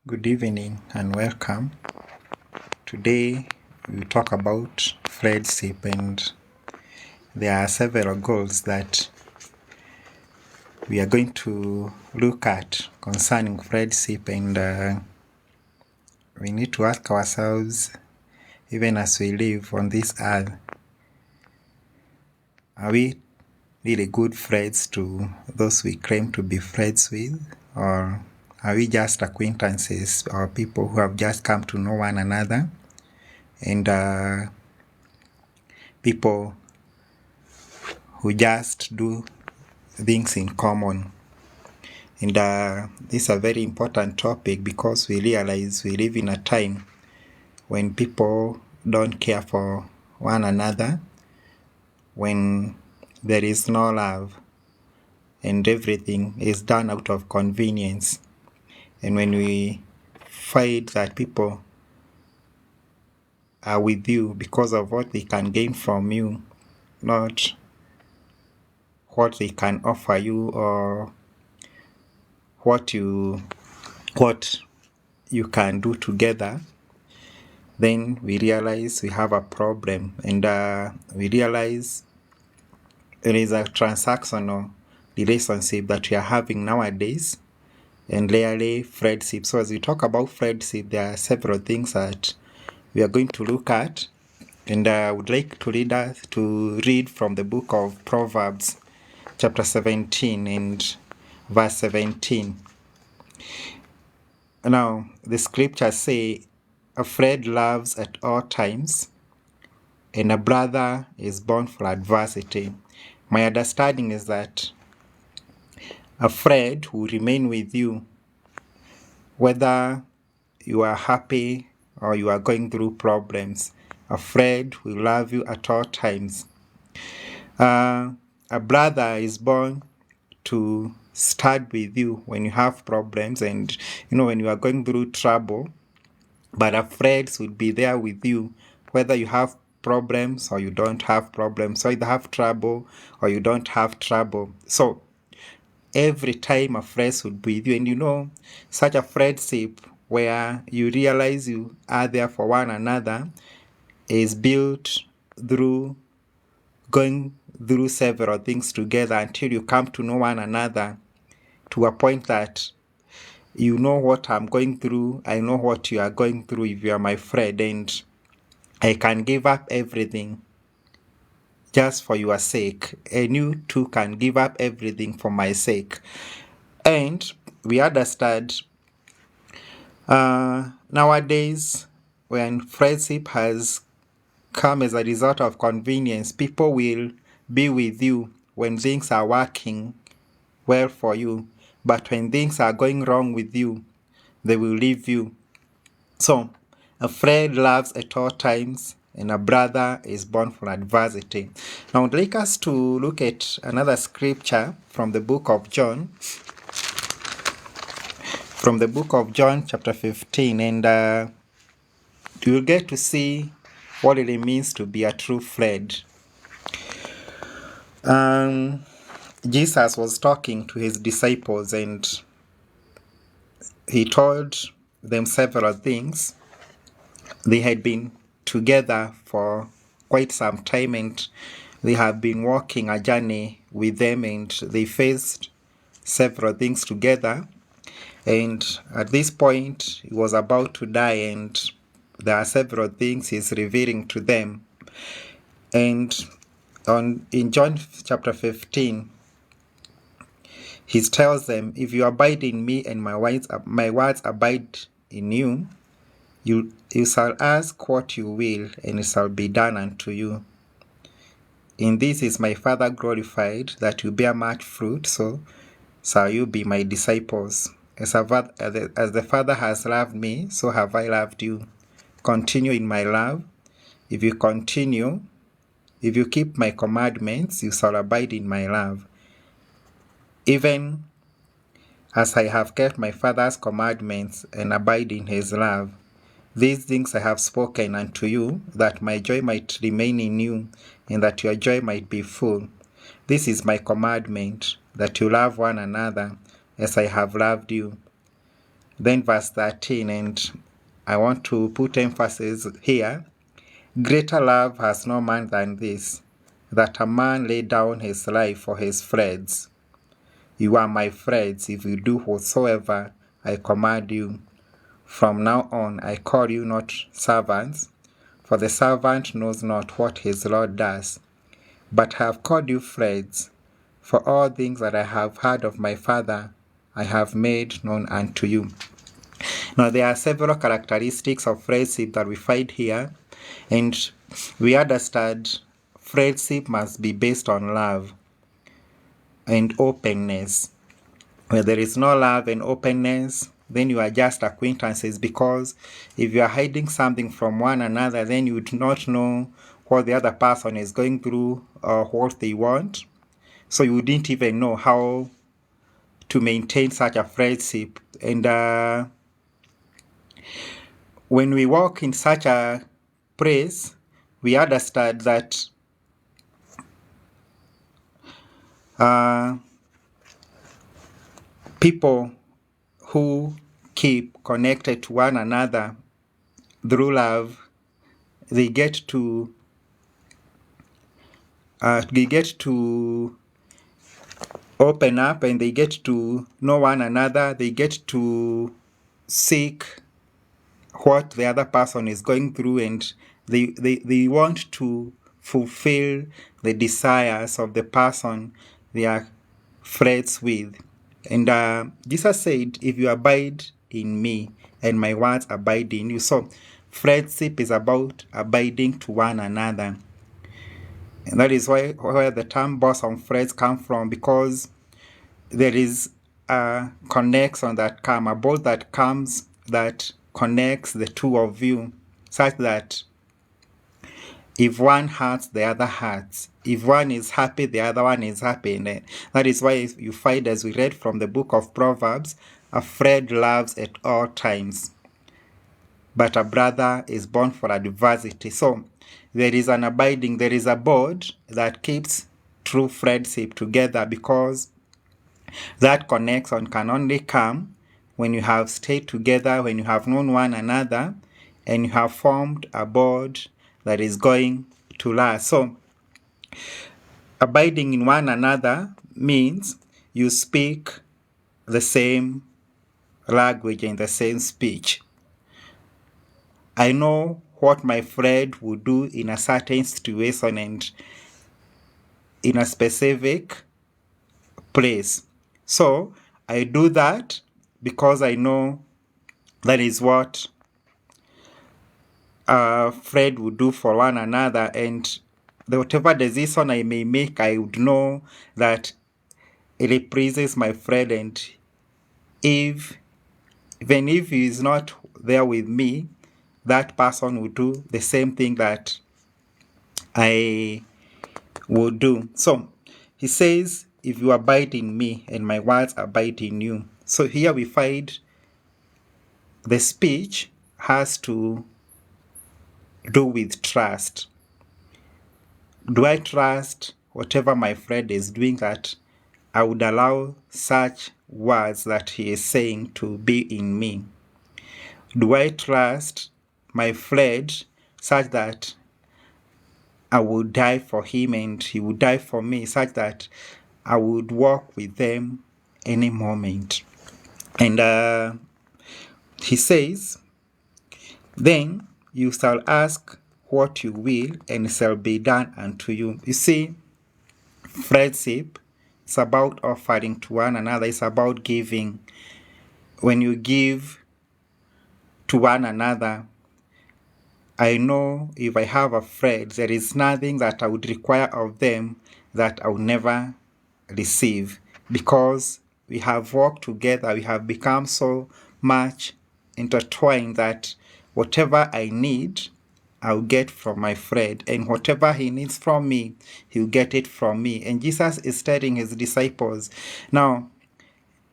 Good evening and welcome. Today we talk about friendship, and there are several goals that we are going to look at concerning friendship, and we need to ask ourselves, even as we live on this earth, are we really good friends to those we claim to be friends with, or are we just acquaintances or people who have just come to know one another and people who just do things in common? And this is a very important topic because we realize we live in a time when people don't care for one another, when there is no love, and everything is done out of convenience. And when we find that people are with you because of what they can gain from you, not what they can offer you or what you can do together, then we realize we have a problem, and we realize it is a transactional relationship that we are having nowadays, and rarely friendship. So as we talk about friendship, there are several things that we are going to look at, and I would like to read from the book of Proverbs chapter 17 and verse 17. Now, the scriptures say, "A friend loves at all times, and a brother is born for adversity." My understanding is that a friend will remain with you whether you are happy or you are going through problems. A friend will love you at all times. A brother is born to stand with you when you have problems and when you are going through trouble, but a friend will be there with you whether you have problems or you don't have problems, or either have trouble or you don't have trouble. So every time a friend would be with you, and such a friendship where you realize you are there for one another is built through going through several things together until you come to know one another to a point that you know what I'm going through, I know what you are going through if you are my friend, and I can give up everything just for your sake, and you too can give up everything for my sake. And we understand nowadays, when friendship has come as a result of convenience, people will be with you when things are working well for you, but when things are going wrong with you, they will leave you. So a friend loves at all times, and a brother is born for adversity. Now I'd like us to look at another scripture from the book of John, chapter 15, and you'll get to see what it means to be a true friend. Jesus was talking to his disciples, and he told them several things. They had been together for quite some time, and they have been walking a journey with them, and they faced several things together. And at this point, he was about to die, and there are several things he's revealing to them. And in John chapter 15, he tells them, "If you abide in me and my words abide in you, you shall ask what you will, and it shall be done unto you. In this is my Father glorified, that you bear much fruit, so shall you be my disciples. As the Father has loved me, so have I loved you. Continue in my love. If you keep my commandments, you shall abide in my love. Even as I have kept my Father's commandments and abide in his love. These things I have spoken unto you, that my joy might remain in you, and that your joy might be full. This is my commandment, that you love one another as I have loved you. Then verse 13, and I want to put emphasis here. Greater love has no man than this, that a man lay down his life for his friends. You are my friends if you do whatsoever I command you. From now on I call you not servants, for the servant knows not what his Lord does. But I have called you friends, for all things that I have heard of my Father I have made known unto you. Now there are several characteristics of friendship that we find here, and we understand friendship must be based on love and openness. Where there is no love and openness, then you are just acquaintances, because if you are hiding something from one another, then you do not know what the other person is going through or what they want. So you didn't even know how to maintain such a friendship. And when we walk in such a place, we understand that people who keep connected to one another through love, they get to open up, and they get to know one another. They get to seek what the other person is going through, and they want to fulfill the desires of the person they are friends with. And Jesus said, if you abide in me and my words abide in you. So friendship is about abiding to one another. And that is where the term bosom friends come from, because there is a connection that comes, a bond that comes that connects the two of you, such that if one hurts, the other hurts. If one is happy, the other one is happy. And that is why you find, as we read from the book of Proverbs, a friend loves at all times, but a brother is born for adversity. So there is an abiding, there is a bond that keeps true friendship together, because that connection can only come when you have stayed together, when you have known one another, and you have formed a bond that is going to last. So abiding in one another means you speak the same language and the same speech. I know what my friend would do in a certain situation and in a specific place. So I do that because I know that is what a friend would do for one another. And whatever decision I may make, I would know that it pleases my friend. And even if he is not there with me, that person would do the same thing that I would do. So he says, if you abide in me and my words abide in you. So here we find the speech has to do with trust. Do I trust whatever my friend is doing, that I would allow such words that he is saying to be in me? Do I trust my friend such that I would die for him and he would die for me, such that I would walk with them any moment? And he says, then you shall ask what you will, and it shall be done unto you. You see, friendship is about offering to one another. It's about giving. When you give to one another, I know if I have a friend, there is nothing that I would require of them that I will never receive, because we have worked together. We have become so much intertwined that whatever I need, I'll get from my friend, and whatever he needs from me, he'll get it from me. And Jesus is telling his disciples, now,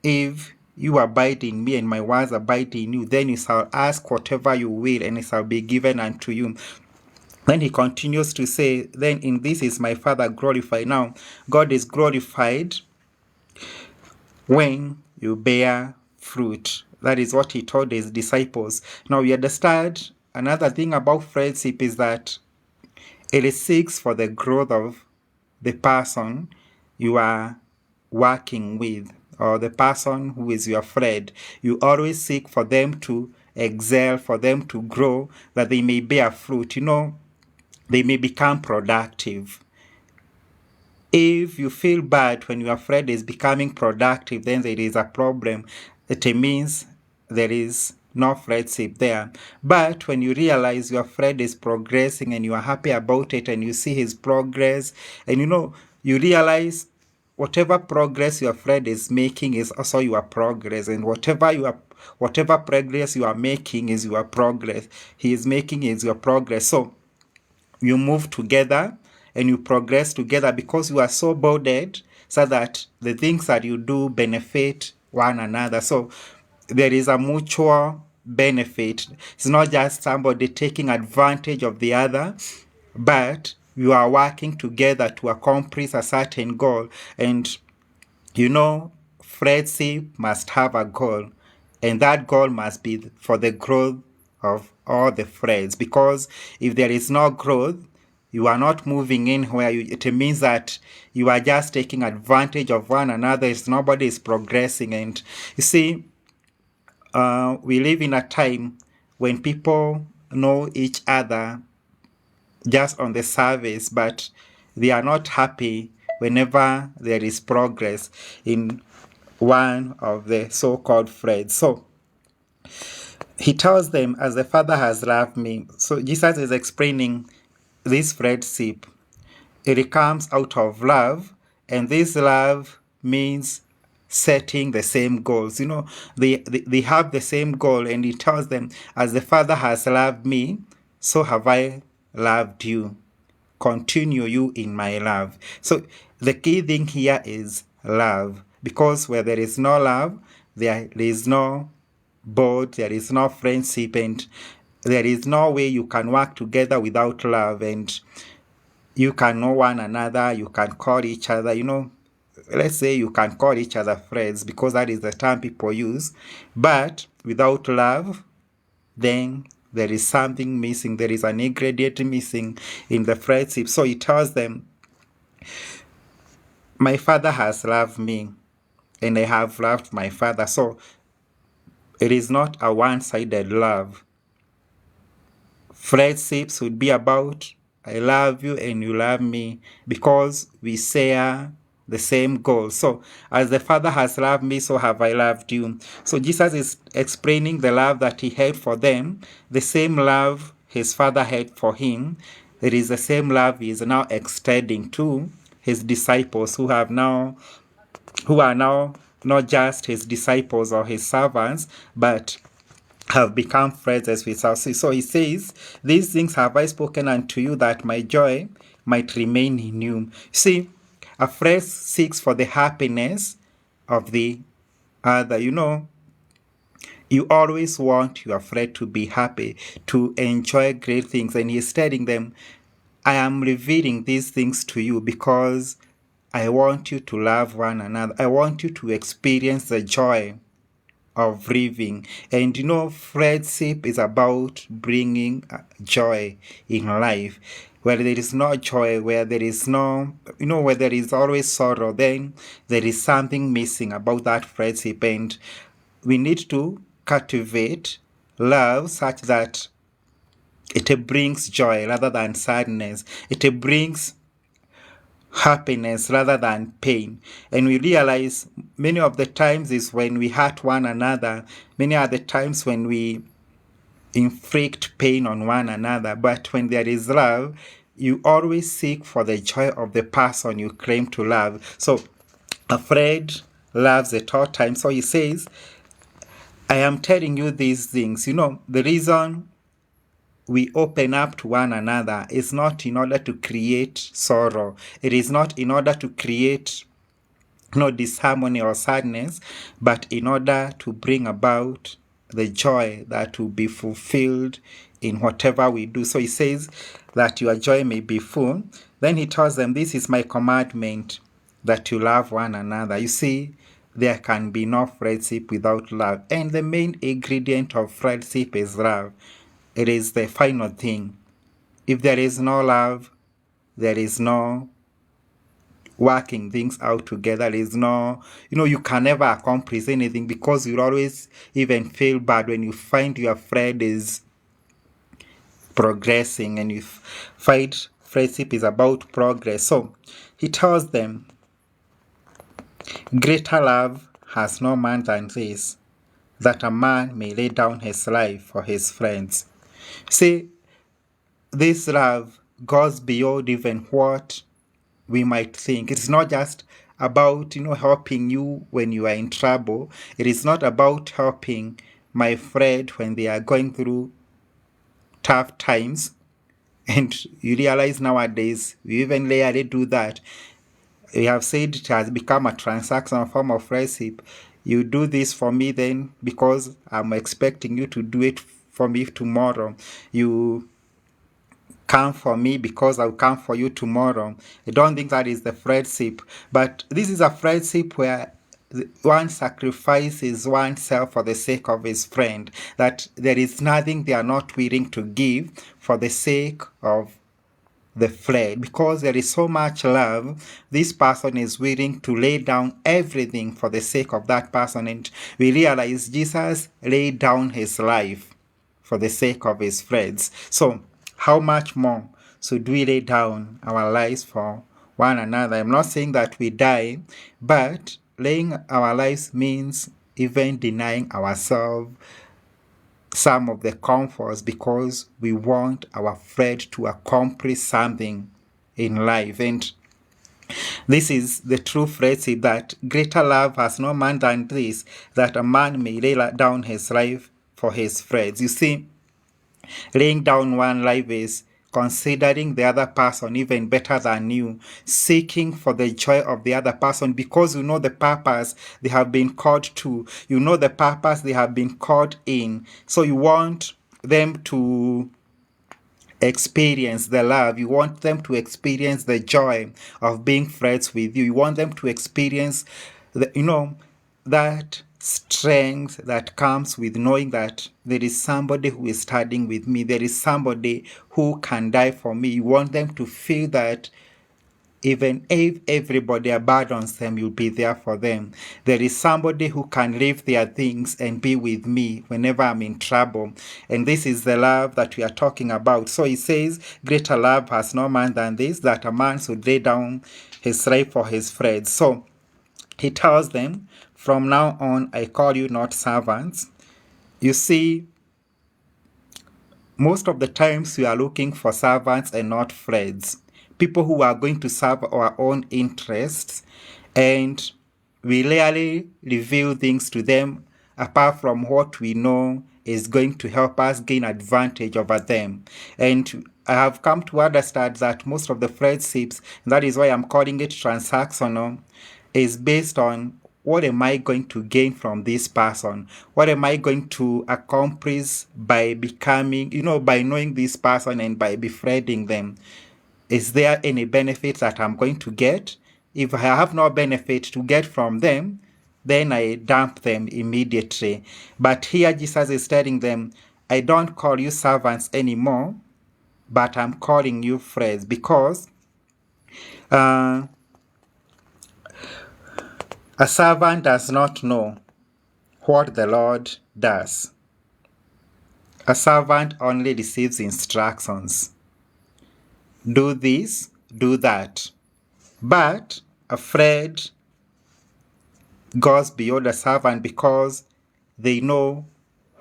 if you abide in me and my words abide in you, then you shall ask whatever you will, and it shall be given unto you. Then he continues to say, then in this is my Father glorified. Now, God is glorified when you bear fruit. That is what he told his disciples. Now we understand another thing about friendship is that it seeks for the growth of the person you are working with, or the person who is your friend. You always seek for them to excel, for them to grow, that they may bear fruit. They may become productive. If you feel bad when your friend is becoming productive, then there is a problem. It means there is no friendship there. But when you realize your friend is progressing and you are happy about it, and you see his progress, and you realize whatever progress your friend is making is also your progress, and whatever progress you are making is your progress. He is making is your progress. So you move together and you progress together because you are so bonded, so that the things that you do benefit one another. So there is a mutual benefit. It's not just somebody taking advantage of the other, but you are working together to accomplish a certain goal. And friendship must have a goal, and that goal must be for the growth of all the friends. Because if there is no growth, you are not moving in where it means that you are just taking advantage of one another. Nobody is progressing. And you see, we live in a time when people know each other just on the surface, but they are not happy whenever there is progress in one of the so-called friends. So he tells them, as the Father has loved me. So Jesus is explaining this friendship. It comes out of love, and this love means setting the same goals. They have the same goal, and he tells them, as the Father has loved me, so have I loved you. Continue you in my love. So the key thing here is love, because where there is no love, there is no bond, there is no friendship, and there is no way you can work together without love. And you can know one another, you can call each other, let's say you can call each other friends, because that is the term people use. But without love, then there is something missing. There is an ingredient missing in the friendship. So he tells them, my Father has loved me, and I have loved my Father. So it is not a one-sided love. Friendships would be about, I love you and you love me, because we share the same goal. So as the Father has loved me, so have I loved you. So Jesus is explaining the love that he had for them, the same love his Father had for him. It is the same love he is now extending to his disciples, who are now not just his disciples or his servants, but have become friends with us. So he says, these things have I spoken unto you, that my joy might remain in you. See, a friend seeks for the happiness of the other. You always want your friend to be happy, to enjoy great things. And he's telling them, I am revealing these things to you because I want you to love one another. I want you to experience the joy of living. And friendship is about bringing joy in life. Where there is no joy, where there is no, where there is always sorrow, then there is something missing about that friendship. And we need to cultivate love such that it brings joy rather than sadness. It brings happiness rather than pain. And we realize many of the times is when we hurt one another, many are the times when we inflict pain on one another. But when there is love, you always seek for the joy of the person you claim to love. So a friend loves at all times. So he says, I am telling you these things. The reason we open up to one another is not in order to create sorrow. It is not in order to create disharmony or sadness, but in order to bring about the joy that will be fulfilled in whatever we do. So he says that your joy may be full. Then he tells them, this is my commandment, that you love one another. You see, there can be no friendship without love. And the main ingredient of friendship is love. It is the final thing. If there is no love, there is no working things out together. There is no, you can never accomplish anything, because you'll always even feel bad when you find your friend is progressing and you find friendship is about progress. So he tells them, greater love has no man than this, that a man may lay down his life for his friends. See, this love goes beyond even what we might think. It's not just about, helping you when you are in trouble. It is not about helping my friend when they are going through tough times. And you realize nowadays, we even rarely do that. We have said it has become a transactional form of friendship. You do this for me then because I'm expecting you to do it for me tomorrow. You come for me because I'll come for you tomorrow. I don't think that is the friendship. But this is a friendship where one sacrifices oneself for the sake of his friend. That there is nothing they are not willing to give for the sake of the friend. Because there is so much love, this person is willing to lay down everything for the sake of that person. And we realize Jesus laid down his life for the sake of his friends. So how much more should we lay down our lives for one another? I'm not saying that we die, but laying our lives means even denying ourselves some of the comforts because we want our friend to accomplish something in life. And this is the true friendship, that greater love has no man than this, that a man may lay down his life for his friends. You see, laying down one life is considering the other person even better than you, seeking for the joy of the other person, because you know the purpose they have been called to, you know the purpose they have been called in. So you want them to experience the love. You want them to experience the joy of being friends with you. You want them to experience that strength that comes with knowing that there is somebody who is standing with me. There is somebody who can die for me. You want them to feel that even if everybody abandons them, you'll be there for them. There is somebody who can leave their things and be with me whenever I'm in trouble. And this is the love that we are talking about. So he says, greater love has no man than this, that a man should lay down his life for his friends. So he tells them, from now on, I call you not servants. You see, most of the times we are looking for servants and not friends. People who are going to serve our own interests, and we rarely reveal things to them apart from what we know is going to help us gain advantage over them. And I have come to understand that most of the friendships, and that is why I'm calling it transactional, is based on what am I going to gain from this person? What am I going to accomplish by becoming, by knowing this person and by befriending them? Is there any benefit that I'm going to get? If I have no benefit to get from them, then I dump them immediately. But here Jesus is telling them, I don't call you servants anymore, but I'm calling you friends, because a servant does not know what the Lord does. A servant only receives instructions. Do this, do that. But a friend goes beyond a servant because they know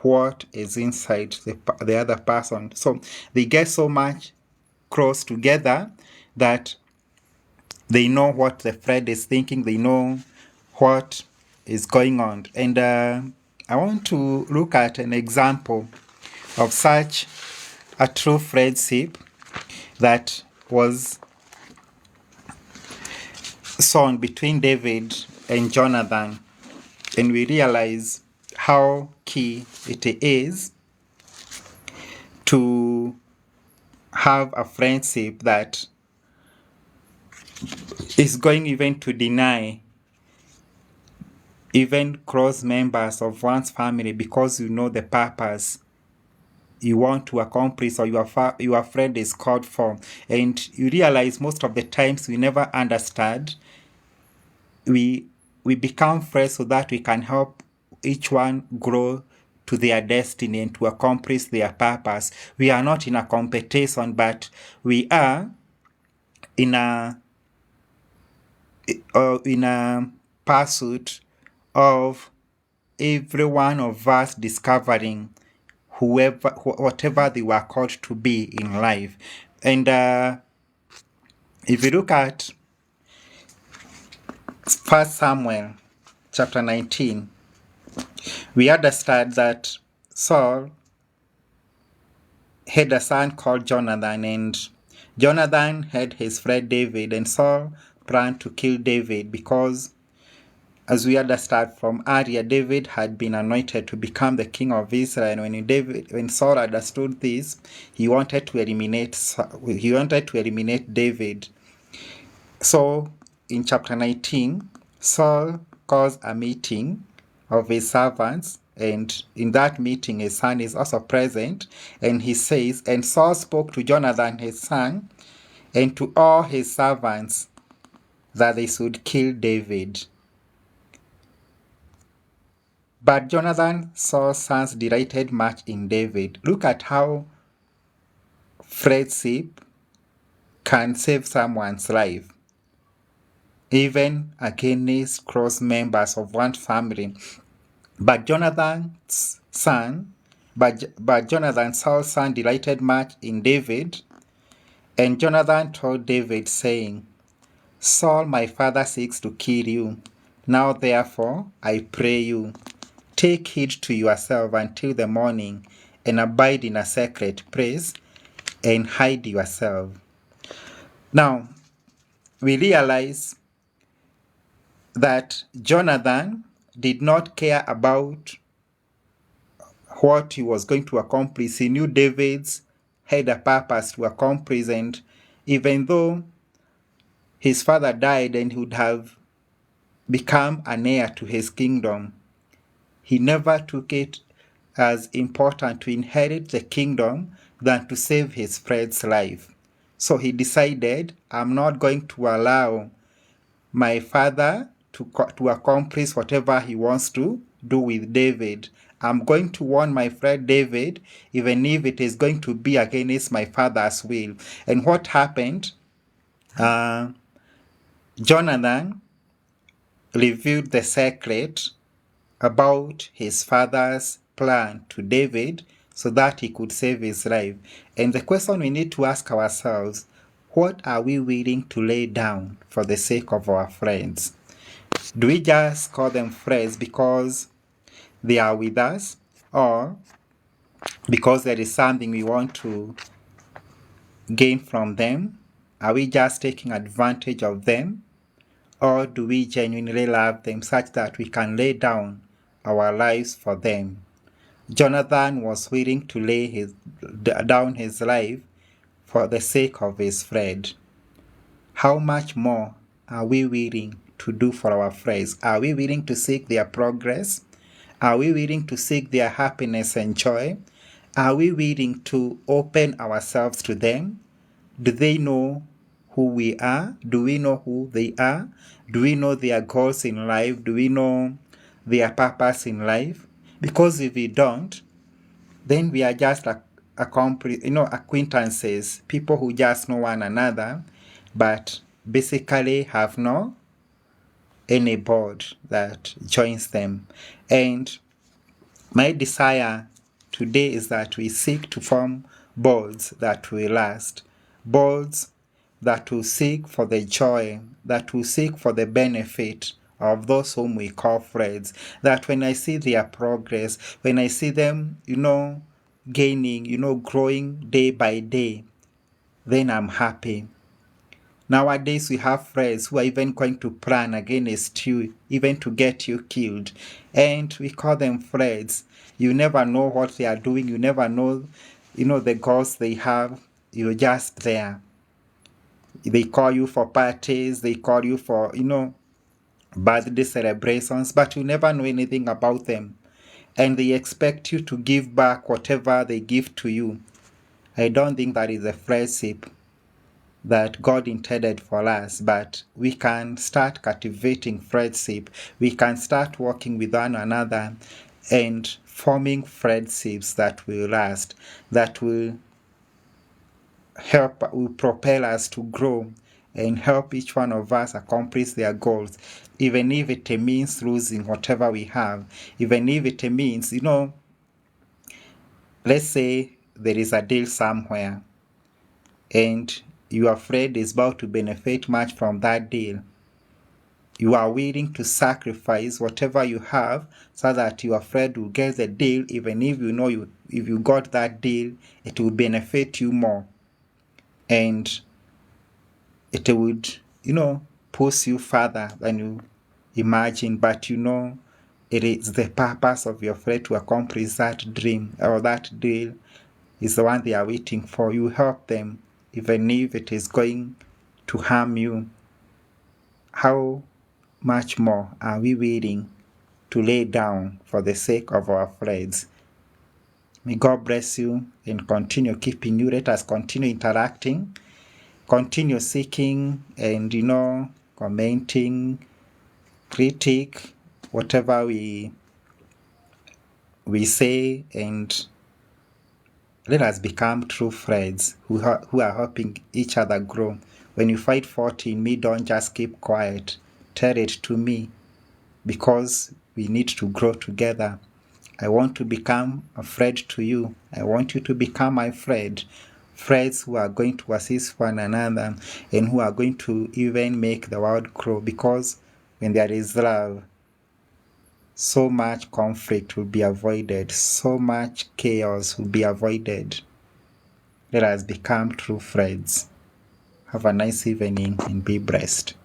what is inside the other person. So they get so much close together that they know what the friend is thinking. They know what is going on. And I want to look at an example of such a true friendship that was shown between David and Jonathan. And we realize how key it is to have a friendship that is going even to deny even close members of one's family, because you know the purpose you want to accomplish or your friend is called for. And you realize most of the times we never understand. We become friends so that we can help each one grow to their destiny and to accomplish their purpose. We are not in a competition, but we are in a pursuit of every one of us discovering whatever they were called to be in life. And if you look at 1 Samuel chapter 19, we understand that Saul had a son called Jonathan, and Jonathan had his friend David, and Saul planned to kill David because, as we understand from earlier, David had been anointed to become the king of Israel. When Saul understood this, he wanted to eliminate David. So in chapter 19, Saul calls a meeting of his servants, and in that meeting his son is also present, and he says, "And Saul spoke to Jonathan his son and to all his servants that they should kill David. But Jonathan, Saul's sons, delighted much in David." Look at how friendship can save someone's life, even against close members of one family. But Jonathan's son, but Jonathan, Saul's son, delighted much in David. And Jonathan told David, saying, "Saul my father seeks to kill you. Now therefore, I pray you, take heed to yourself until the morning, and abide in a secret place, and hide yourself." Now, we realize that Jonathan did not care about what he was going to accomplish. He knew David's had a purpose to accomplish, and even though his father died and he would have become an heir to his kingdom, he never took it as important to inherit the kingdom than to save his friend's life. So he decided, I'm not going to allow my father to accomplish whatever he wants to do with David. I'm going to warn my friend David, even if it is going to be against my father's will. And what happened? Jonathan revealed the secret about his father's plan to David so that he could save his life. And the question we need to ask ourselves, what are we willing to lay down for the sake of our friends? Do we just call them friends because they are with us, or because there is something we want to gain from them? Are we just taking advantage of them? Or do we genuinely love them such that we can lay down our lives for them? Jonathan was willing to lay down his life for the sake of his friend. How much more are we willing to do for our friends? Are we willing to seek their progress? Are we willing to seek their happiness and joy? Are we willing to open ourselves to them? Do they know who we are? Do we know who they are? Do we know their goals in life? Do we know their purpose in life? Because if we don't, then we are just acquaintances, people who just know one another, but basically have no any board that joins them. And my desire today is that we seek to form bonds that will last, bonds that will seek for the joy, that will seek for the benefit of those whom we call friends, that when I see their progress, when I see them, gaining, growing day by day, then I'm happy. Nowadays, we have friends who are even going to plan against you, even to get you killed. And we call them friends. You never know what they are doing. You never know, the goals they have. You're just there. They call you for parties. They call you for, birthday celebrations, but you never know anything about them. And they expect you to give back whatever they give to you. I don't think that is a friendship that God intended for us, but we can start cultivating friendship. We can start working with one another and forming friendships that will last, that will will propel us to grow and help each one of us accomplish their goals, even if it means losing whatever we have, even if it means, let's say there is a deal somewhere and your friend is about to benefit much from that deal. You are willing to sacrifice whatever you have so that your friend will get the deal, even if if you got that deal, it will benefit you more. And it would, push you further than you imagine, but it is the purpose of your friend to accomplish that dream or that deal is the one they are waiting for. You help them, even if it is going to harm you. How much more are we willing to lay down for the sake of our friends? May God bless you and continue keeping you. Let us continue interacting, continue seeking and, commenting, critique, whatever we say, and let us become true friends who are helping each other grow. When you find fault in me, don't just keep quiet. Tell it to me, because we need to grow together. I want to become a friend to you. I want you to become my friend. Friends who are going to assist one another and who are going to even make the world grow, because when there is love, so much conflict will be avoided, so much chaos will be avoided. Let us become true friends. Have a nice evening and be blessed.